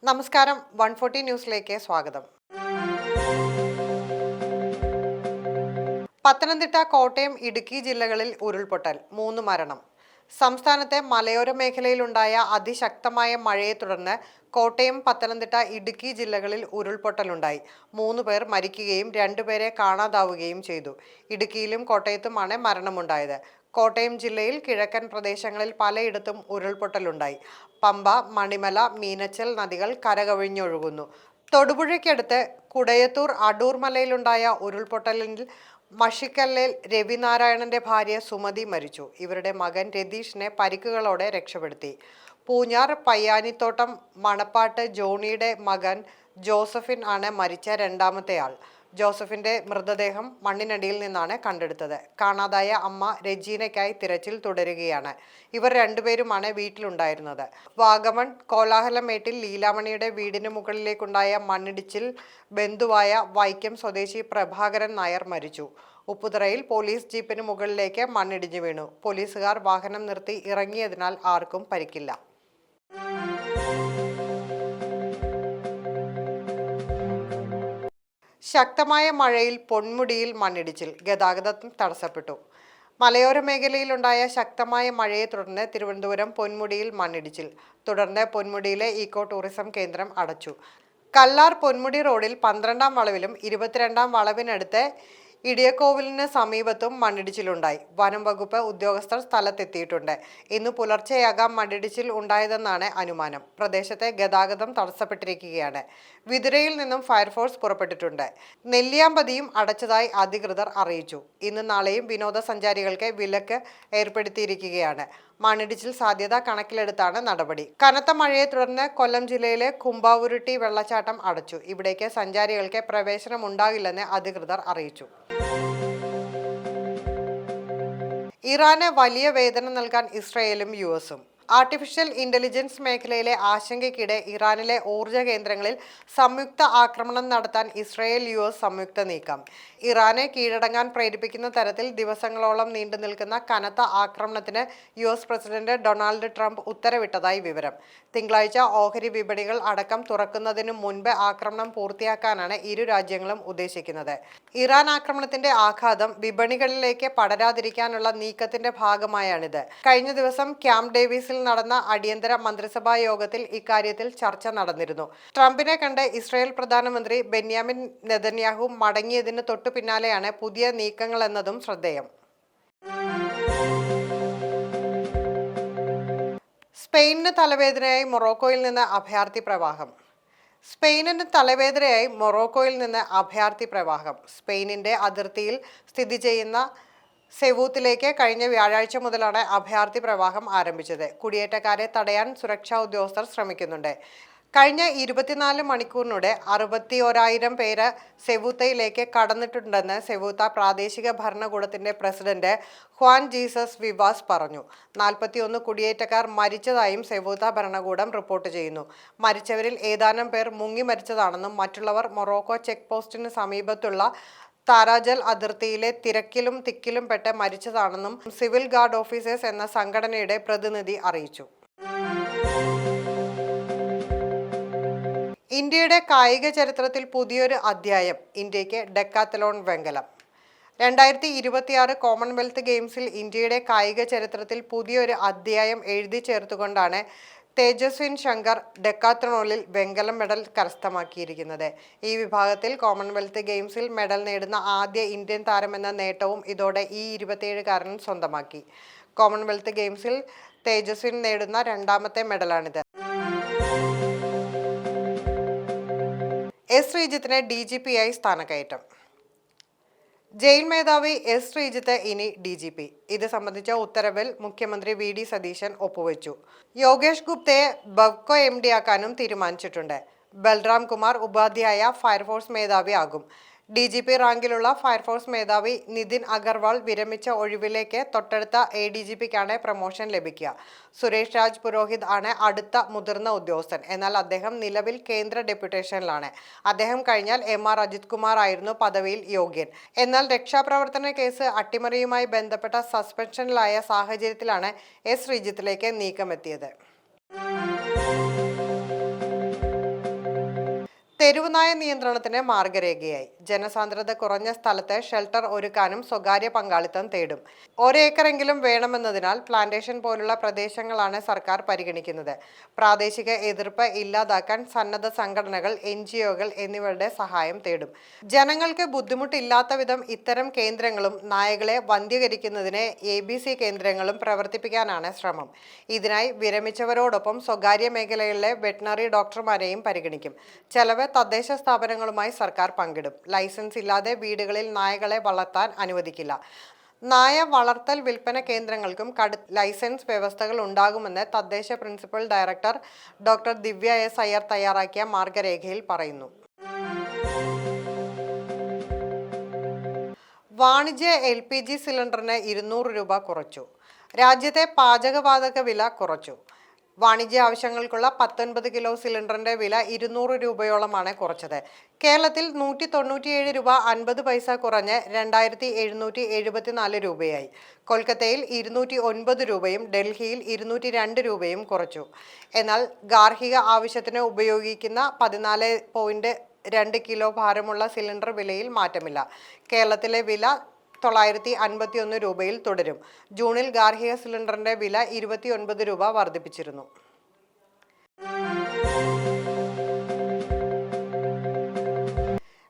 നമസ്കാരം, 140 ന്യൂസിലേക്ക് സ്വാഗതം. പത്തനംതിട്ട, കോട്ടയം, ഇടുക്കി ജില്ലകളിൽ ഉരുൾപൊട്ടൽ, 3 മരണം. സംസ്ഥാനത്തെ മലയോര മേഖലയിലുണ്ടായ അതിശക്തമായ മഴയെ തുടർന്ന് കോട്ടയം, പത്തനംതിട്ട, ഇടുക്കി ജില്ലകളിൽ ഉരുൾപൊട്ടലുണ്ടായി. 3 പേർ മരിക്കുകയും 2 പേരെ കാണാതാവുകയും ചെയ്തു. ഇടുക്കിയിലും കോട്ടയത്തുമാണ് മരണമുണ്ടായത്. കോട്ടയം ജില്ലയിൽ കിഴക്കൻ പ്രദേശങ്ങളിൽ പലയിടത്തും ഉരുൾപൊട്ടലുണ്ടായി. പമ്പ, മണിമല, മീനച്ചൽ നദികൾ കരകവിഞ്ഞൊഴുകുന്നു. തൊടുപുഴയ്ക്കടുത്ത് കുടയത്തൂർ അടൂർ മലയിലുണ്ടായ ഉരുൾപൊട്ടലിൽ മഷിക്കല്ലിൽ രവിനാരായണന്റെ ഭാര്യ സുമതി മരിച്ചു. ഇവരുടെ മകൻ രതീഷിനെ പരിക്കുകളോടെ രക്ഷപ്പെടുത്തി. പൂഞ്ഞാർ പയ്യാനിത്തോട്ടം മണപ്പാട്ട് ജോണിയുടെ മകൻ ജോസഫിൻ ആണ് മരിച്ച രണ്ടാമത്തെ ആൾ. ജോസഫിന്റെ മൃതദേഹം മണ്ണിനടിയിൽ നിന്നാണ് കണ്ടെടുത്തത്. കാണാതായ അമ്മ രജീനയ്ക്കായി തിരച്ചിൽ തുടരുകയാണ്. ഇവർ രണ്ടുപേരുമാണ് വീട്ടിലുണ്ടായിരുന്നത്. വാഗമൺ കോലാഹലമേട്ടിൽ ലീലാമണിയുടെ വീടിന് മുകളിലേക്കുണ്ടായ മണ്ണിടിച്ചിൽ ബന്ധുവായ വൈക്കം സ്വദേശി പ്രഭാകരൻ നായർ മരിച്ചു. ഉപ്പുതറയിൽ പോലീസ് ജീപ്പിന് മുകളിലേക്ക് മണ്ണിടിഞ്ഞു വീണു. പോലീസുകാർ വാഹനം നിർത്തി ഇറങ്ങിയതിനാൽ ആർക്കും പരിക്കില്ല. ശക്തമായ മഴയിൽ പൊന്മുടിയിൽ മണ്ണിടിച്ചിൽ, ഗതാഗതം തടസ്സപ്പെട്ടു. മലയോര മേഖലയിലുണ്ടായ ശക്തമായ മഴയെ തുടർന്ന് തിരുവനന്തപുരം പൊന്മുടിയിൽ മണ്ണിടിച്ചിൽ. തുടർന്ന് പൊന്മുടിയിലെ ഈക്കോ ടൂറിസം കേന്ദ്രം അടച്ചു. കല്ലാർ പൊന്മുടി റോഡിൽ 12-ാം വളവിലും 22-ാം വളവിനടുത്ത് ഇടിയക്കോവിലിന് സമീപത്തും മണ്ണിടിച്ചിലുണ്ടായി. വനം വകുപ്പ് ഉദ്യോഗസ്ഥർ സ്ഥലത്തെത്തിയിട്ടുണ്ട്. ഇന്ന് പുലർച്ചെയാകാം മണ്ണിടിച്ചിൽ ഉണ്ടായതെന്നാണ് അനുമാനം. പ്രദേശത്തെ ഗതാഗതം തടസ്സപ്പെട്ടിരിക്കുകയാണ്. വിതുരയിൽ നിന്നും ഫയർഫോഴ്സ് പുറപ്പെട്ടിട്ടുണ്ട്. നെല്ലിയാമ്പതിയും അടച്ചതായി അധികൃതർ അറിയിച്ചു. ഇന്ന് നാളെയും വിനോദസഞ്ചാരികൾക്ക് വിലക്ക് ഏർപ്പെടുത്തിയിരിക്കുകയാണ്. മണ്ണിടിച്ചിൽ സാധ്യത കണക്കിലെടുത്താണ് നടപടി. കനത്ത മഴയെ തുടർന്ന് കൊല്ലം ജില്ലയിലെ കുമ്പാവുരുട്ടി വെള്ളച്ചാട്ടം അടച്ചു. ഇവിടേക്ക് സഞ്ചാരികൾക്ക് പ്രവേശനം ഉണ്ടാകില്ലെന്ന് അധികൃതർ അറിയിച്ചു. ഇറാന് വലിയ വേതനം നൽകാൻ ഇസ്രയേലും യുഎസും. ആർട്ടിഫിഷ്യൽ ഇന്റലിജൻസ് മേഖലയിലെ ആശങ്കയ്ക്കിടെ ഇറാനിലെ ഊർജ്ജ കേന്ദ്രങ്ങളിൽ സംയുക്ത ആക്രമണം നടത്താൻ ഇസ്രയേൽ യുഎസ് സംയുക്ത നീക്കം. ഇറാനെ കീഴടങ്ങാൻ പ്രേരിപ്പിക്കുന്ന തരത്തിൽ ദിവസങ്ങളോളം നീണ്ടു നിൽക്കുന്ന കനത്ത ആക്രമണത്തിന് യുഎസ് പ്രസിഡന്റ് ഡൊണാൾഡ് ട്രംപ് ഉത്തരവിട്ടതായി വിവരം. തിങ്കളാഴ്ച ഓഹരി വിപണികൾ അടക്കം തുറക്കുന്നതിനു മുൻപ് ആക്രമണം പൂർത്തിയാക്കാനാണ് ഇരു രാജ്യങ്ങളും ഉദ്ദേശിക്കുന്നത്. ഇറാൻ ആക്രമണത്തിന്റെ ആഘാതം വിപണികളിലേക്ക് പടരാതിരിക്കാനുള്ള നീക്കത്തിന്റെ ഭാഗമായാണിത്. കഴിഞ്ഞ ദിവസം ക്യാമ്പ് ഡേവിസിൽ നടന്ന അടിയന്തര മന്ത്രിസഭാ യോഗത്തിൽ ഇക്കാര്യത്തിൽ ചർച്ച നടന്നിരുന്നു. ട്രംപിനെ കണ്ട് ഇസ്രായേൽ പ്രധാനമന്ത്രി ബെന്യാമിൻ നെതന്യാഹു മടങ്ങിയതിന് തൊട്ടു പിന്നാലെയാണ് പുതിയ നീക്കങ്ങളെന്നതും ശ്രദ്ധേയം. സ്പെയിനിന് തലവേദനയായി മൊറോക്കോയിൽ നിന്ന് അഭയാർത്ഥി പ്രവാഹം. സ്പെയിനിന് തലവേദനയായി മൊറോക്കോയിൽ നിന്ന് അഭയാർത്ഥി പ്രവാഹം. സ്പെയിനിന്റെ അതിർത്തിയിൽ സ്ഥിതി ചെയ്യുന്ന സെവൂത്തിലേക്ക് കഴിഞ്ഞ വ്യാഴാഴ്ച മുതലാണ് അഭയാർത്ഥി പ്രവാഹം ആരംഭിച്ചത്. കുടിയേറ്റക്കാരെ തടയാൻ സുരക്ഷാ ഉദ്യോഗസ്ഥർ ശ്രമിക്കുന്നുണ്ട്. കഴിഞ്ഞ 24 മണിക്കൂറിനിടെ 61,000 പേര് സെവൂത്തയിലേക്ക് കടന്നിട്ടുണ്ടെന്ന് സെവൂത്ത പ്രാദേശിക ഭരണകൂടത്തിന്റെ പ്രസിഡന്റ് ഹ്വാൻ ജീസസ് വിവാസ് പറഞ്ഞു. 41 കുടിയേറ്റക്കാർ മരിച്ചതായും സെവൂത്ത ഭരണകൂടം റിപ്പോർട്ട് ചെയ്യുന്നു. മരിച്ചവരിൽ ഏതാനും പേർ മുങ്ങി മരിച്ചതാണെന്നും മറ്റുള്ളവർ മൊറോക്കോ ചെക്ക് പോസ്റ്റിന് സമീപത്തുള്ള താരാജൽ അതിർത്തിയിലെ തിരക്കിലും തിക്കിലും പെട്ട് മരിച്ചതാണെന്നും സിവിൽ ഗാർഡ് ഓഫീസേഴ്സ് എന്ന സംഘടനയുടെ പ്രതിനിധി അറിയിച്ചു. ഇന്ത്യയുടെ കായിക ചരിത്രത്തിൽ പുതിയൊരു അധ്യായം. ഇന്ത്യക്ക് ഡെക്കാത്തലോൺ വെങ്കലം. 2026 കോമൺവെൽത്ത് ഗെയിംസിൽ ഇന്ത്യയുടെ കായിക ചരിത്രത്തിൽ പുതിയൊരു അധ്യായം എഴുതി ചേർത്തുകൊണ്ടാണ് തേജസ്വിൻ ശങ്കർ ഡെക്കാത്തലോണിൽ വെങ്കല മെഡൽ കരസ്ഥമാക്കിയിരിക്കുന്നത്. ഈ വിഭാഗത്തിൽ കോമൺവെൽത്ത് ഗെയിംസിൽ മെഡൽ നേടുന്ന ആദ്യ ഇന്ത്യൻ താരമെന്ന നേട്ടവും ഇതോടെ ഈ 27-കാരൻ സ്വന്തമാക്കി. കോമൺവെൽത്ത് ഗെയിംസിൽ തേജസ്വിൻ നേടുന്ന രണ്ടാമത്തെ മെഡലാണിത്. എസ് ശ്രീജിത്തിന് DGP-ആയി സ്ഥാനക്കയറ്റം. ജയിൽ മേധാവി എസ് ശ്രീജിത്ത് ഇനി DGP. ഇത് സംബന്ധിച്ച ഉത്തരവിൽ മുഖ്യമന്ത്രി VD സതീശൻ ഒപ്പുവെച്ചു. യോഗേഷ് ഗുപ്തയെ ബവ്കോ MD-ആക്കാനും തീരുമാനിച്ചിട്ടുണ്ട്. ബൽറാം കുമാർ ഉപാധ്യായ ഫയർഫോഴ്സ് മേധാവി ആകും. DGP റാങ്കിലുള്ള ഫയർഫോഴ്സ് മേധാവി നിതിൻ അഗർവാൾ വിരമിച്ച ഒഴിവിലേക്ക് തൊട്ടടുത്ത ADGP-ക്കാണ് പ്രമോഷൻ ലഭിക്കുക. സുരേഷ് രാജ് പുരോഹിത് ആണ് അടുത്ത മുതിർന്ന ഉദ്യോഗസ്ഥൻ. എന്നാൽ അദ്ദേഹം നിലവിൽ കേന്ദ്ര ഡെപ്യൂട്ടേഷനിലാണ്. അദ്ദേഹം കഴിഞ്ഞാൽ MR അജിത് കുമാർ ആയിരുന്നു പദവിയിൽ യോഗ്യൻ. എന്നാൽ രക്ഷാപ്രവർത്തന കേസ് അട്ടിമറിയുമായി ബന്ധപ്പെട്ട സസ്പെൻഷനിലായ സാഹചര്യത്തിലാണ് എസ് ശ്രീജിത്തിലേക്ക് നീക്കമെത്തിയത്. തെരുവുനായ നിയന്ത്രണത്തിന് മാർഗരേഖയായി. ജനസാന്ദ്രത കുറഞ്ഞ സ്ഥലത്ത് ഷെൽട്ടർ ഒരുക്കാനും സ്വകാര്യ പങ്കാളിത്തം തേടും. ഒരേക്കറെങ്കിലും വേണമെന്നതിനാൽ പ്ലാന്റേഷൻ പോലുള്ള പ്രദേശങ്ങളാണ് സർക്കാർ പരിഗണിക്കുന്നത്. പ്രാദേശിക എതിർപ്പ് ഇല്ലാതാക്കാൻ സന്നദ്ധ സംഘടനകൾ, NGO-കൾ എന്നിവരുടെ സഹായം തേടും. ജനങ്ങൾക്ക് ബുദ്ധിമുട്ടില്ലാത്ത വിധം ഇത്തരം കേന്ദ്രങ്ങളും നായകളെ വന്ധ്യകരിക്കുന്നതിന് ABC കേന്ദ്രങ്ങളും പ്രവർത്തിപ്പിക്കാനാണ് ശ്രമം. ഇതിനായി വിരമിച്ചവരോടൊപ്പം സ്വകാര്യ മേഖലകളിലെ വെറ്റിനറി ഡോക്ടർമാരെയും പരിഗണിക്കും. ചെലവ് തദ്ദേശ സ്ഥാപനങ്ങളുമായി സർക്കാർ പങ്കിടും. ലൈസൻസ് ഇല്ലാതെ വീടുകളിൽ നായകളെ വളർത്താൻ അനുവദിക്കില്ല. നായ വളർത്തൽ വിൽപ്പന കേന്ദ്രങ്ങൾക്കും ലൈസൻസ് വ്യവസ്ഥകൾ ഉണ്ടാകുമെന്ന് തദ്ദേശ പ്രിൻസിപ്പൽ ഡയറക്ടർ ഡോക്ടർ ദിവ്യ S. അയ്യർ തയ്യാറാക്കിയ മാർഗരേഖയിൽ പറയുന്നു. വാണിജ്യ LPG സിലിണ്ടറിന് 200 രൂപ കുറച്ചു. രാജ്യത്തെ പാചകവാതക വില കുറച്ചു. വാണിജ്യ ആവശ്യങ്ങൾക്കുള്ള 19 കിലോ സിലിണ്ടറിന്റെ വില 200 രൂപയോളമാണ് കുറച്ചത്. കേരളത്തിൽ 197 രൂപ 50 പൈസ കുറഞ്ഞ് 2774 രൂപയായി. കൊൽക്കത്തയിൽ 209 രൂപയും ഡൽഹിയിൽ 202 രൂപയും കുറച്ചു. എന്നാൽ ഗാർഹിക ആവശ്യത്തിന് ഉപയോഗിക്കുന്ന 14.2 കിലോ ഭാരമുള്ള സിലിണ്ടർ വിലയിൽ മാറ്റമില്ല. കേരളത്തിലെ വില 951 രൂപയിൽ തുടരും. ജൂണിൽ ഗാർഹിക സിലിണ്ടറിന്റെ വില 29 രൂപ വർദ്ധിപ്പിച്ചിരുന്നു.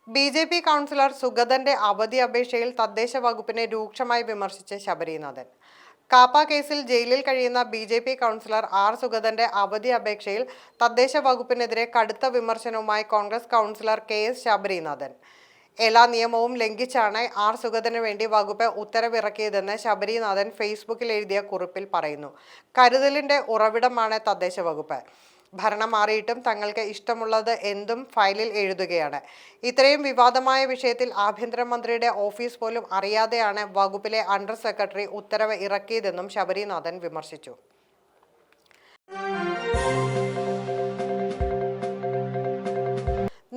BJP കൗൺസിലർ സുഗതന്റെ അവധി അപേക്ഷയിൽ തദ്ദേശ വകുപ്പിനെ രൂക്ഷമായി വിമർശിച്ച് ശബരിനാഥൻ. കാപ്പ കേസിൽ ജയിലിൽ കഴിയുന്ന BJP കൗൺസിലർ R. സുഗതന്റെ അവധി അപേക്ഷയിൽ തദ്ദേശ വകുപ്പിനെതിരെ കടുത്ത വിമർശനവുമായി കോൺഗ്രസ് കൗൺസിലർ KS ശബരിനാഥൻ. എല്ലാ നിയമവും ലംഘിച്ചാണ് R. സുഗതന് വേണ്ടി വകുപ്പ് ഉത്തരവിറക്കിയതെന്ന് ശബരിനാഥൻ ഫേസ്ബുക്കിൽ എഴുതിയ കുറിപ്പിൽ പറയുന്നു. കരുതലിന്റെ ഉറവിടമാണ് തദ്ദേശ വകുപ്പ്. ഭരണം മാറിയിട്ടും തങ്ങൾക്ക് ഇഷ്ടമുള്ളത് എന്തും ഫയലിൽ എഴുതുകയാണ്. ഇത്രയും വിവാദമായ വിഷയത്തിൽ ആഭ്യന്തരമന്ത്രിയുടെ ഓഫീസ് പോലും അറിയാതെയാണ് വകുപ്പിലെ അണ്ടർ സെക്രട്ടറി ഉത്തരവ് ഇറക്കിയതെന്നും ശബരിനാഥൻ വിമർശിച്ചു.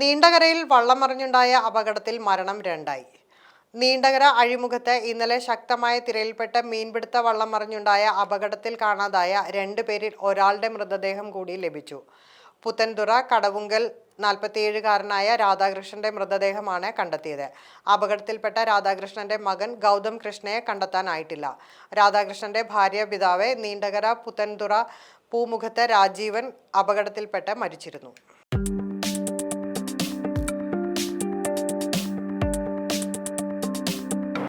നീണ്ടകരയിൽ വള്ളം മറിഞ്ഞുണ്ടായ അപകടത്തിൽ മരണം 2. നീണ്ടകര അഴിമുഖത്ത് ഇന്നലെ ശക്തമായ തിരയിൽപ്പെട്ട് മീൻപിടുത്ത വള്ളം മറിഞ്ഞുണ്ടായ അപകടത്തിൽ കാണാതായ 2 പേരിൽ ഒരാളുടെ മൃതദേഹം കൂടി ലഭിച്ചു. പുത്തൻതുറ കടവുങ്കൽ 47-കാരനായ രാധാകൃഷ്ണന്റെ മൃതദേഹമാണ് കണ്ടെത്തിയത്. അപകടത്തിൽപ്പെട്ട രാധാകൃഷ്ണന്റെ മകൻ ഗൗതം കൃഷ്ണയെ കണ്ടെത്താനായിട്ടില്ല. രാധാകൃഷ്ണന്റെ ഭാര്യ പിതാവ് നീണ്ടകര പുത്തൻതുറ പൂമുഖത്ത് രാജീവൻ അപകടത്തിൽപ്പെട്ട് മരിച്ചിരുന്നു.